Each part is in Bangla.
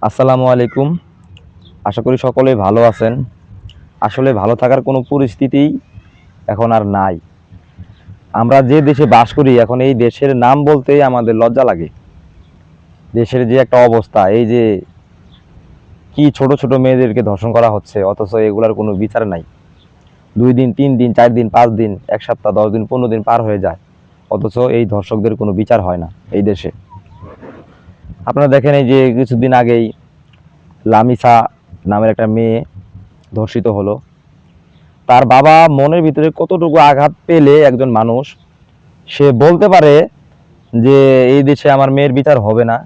আসসালামু আলাইকুম। আশা করি সকলেই ভালো আছেন। আসলে ভালো থাকার কোনো পরিস্থিতিই এখন আর নাই। আমরা যে দেশে বাস করি এখন এই দেশের নাম বলতেই আমাদের লজ্জা লাগে। দেশের যে একটা অবস্থা, এই যে কি ছোট ছোট মেয়েদেরকে ধর্ষণ করা হচ্ছে, অথচ এগুলার কোনো বিচার নাই। 2 দিন 3 দিন 4 দিন 5 দিন 1 সপ্তাহ 10 দিন 15 দিন পার হয়ে যায়, অথচ এই ধর্ষকদের কোনো বিচার হয় না এই দেশে। আপনারা দেখেন, এই যে কিছুদিন আগেই লামিসা নামের একটা মেয়ে ধর্ষিত হলো। তার বাবা মনের ভিতরে কতটুকু আঘাত পেলে একজন মানুষ সে বলতে পারে যে এই দেশে আমার মেয়ের বিচার হবে না,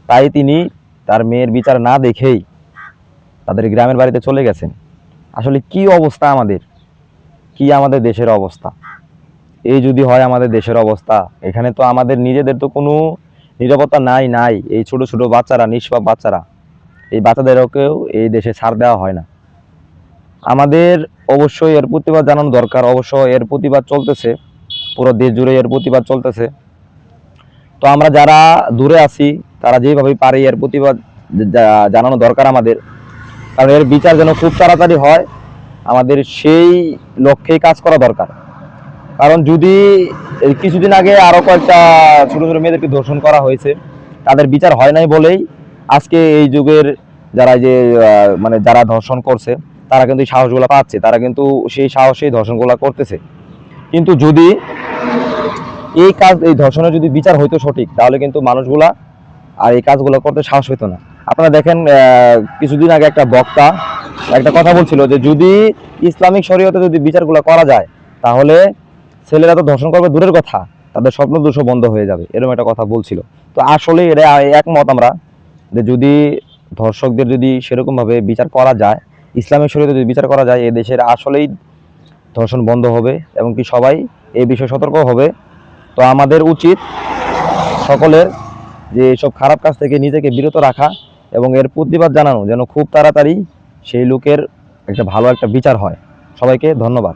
তাই তিনি তার মেয়ের বিচার না দেখেই তাদের গ্রামের বাড়িতে চলে গেছেন। আসলে কি অবস্থা আমাদের, কি আমাদের দেশের অবস্থা! এই যদি হয় আমাদের দেশের অবস্থা, এখানে তো আমাদের নিজেদের তো কোনো নিরাপত্তা নাই। এই ছোট ছোট বাচ্চারা, নিষ্পাপ বাচ্চারা, এই বাচ্চাদেরকেও এই দেশে ছাড় দেওয়া হয় না। আমাদের অবশ্যই এর প্রতিবাদ জানানো দরকার। অবশ্য এর প্রতিবাদ চলতেছে, পুরো দেশ জুড়ে এর প্রতিবাদ চলতেছে। তো আমরা যারা দূরে আছি তারা যেভাবে পারি এর প্রতিবাদ জানানো দরকার আমাদের, কারণ এর বিচার যেন খুব তাড়াতাড়ি হয়, আমাদের সেই লক্ষ্যেই কাজ করা দরকার। কারণ যদি এই কিছুদিন আগে আরো কয়েকটা ছোট ছোট মেয়েদেরকে ধর্ষণ করা হয়েছে, তাদের বিচার হয় নাই বলেই আজকে এই যুগের যারা যে মানে যারা ধর্ষণ করছে তারা কিন্তু এই সাহসগুলো পাচ্ছে, তারা কিন্তু সেই সাহসেই ধর্ষণগুলো করতেছে। কিন্তু যদি এই ধর্ষণের যদি বিচার হইতো সঠিক, তাহলে কিন্তু মানুষগুলা আর এই কাজগুলো করতে সাহস হইতো না। আপনারা দেখেন, কিছুদিন আগে একটা বক্তা একটা কথা বলছিল যে যদি ইসলামিক শরীয়তে যদি বিচারগুলো করা যায়, তাহলে ছেলেরা তো ধর্ষণ করবে দূরের কথা, তাদের স্বপ্ন দোষও বন্ধ হয়ে যাবে, এরকম একটা কথা বলছিল। তো আসলে এটা একমত আমরা, যে যদি ধর্ষকদের যদি সেরকম ভাবে বিচার করা যায়, ইসলামিক শরীয়তে যদি বিচার করা যায়, এই দেশের আসলেই ধর্ষণ বন্ধ হবে এবং কি সবাই এই বিষয়ে সতর্ক হবে। তো আমাদের উচিত সকলের যে এইসব খারাপ কাজ থেকে নিজেকে বিরত রাখা এবং এর প্রতিবাদ জানানো, যেন খুব তাড়াতাড়ি সেই লোকের একটা ভালো একটা বিচার হয়। সবাইকে ধন্যবাদ।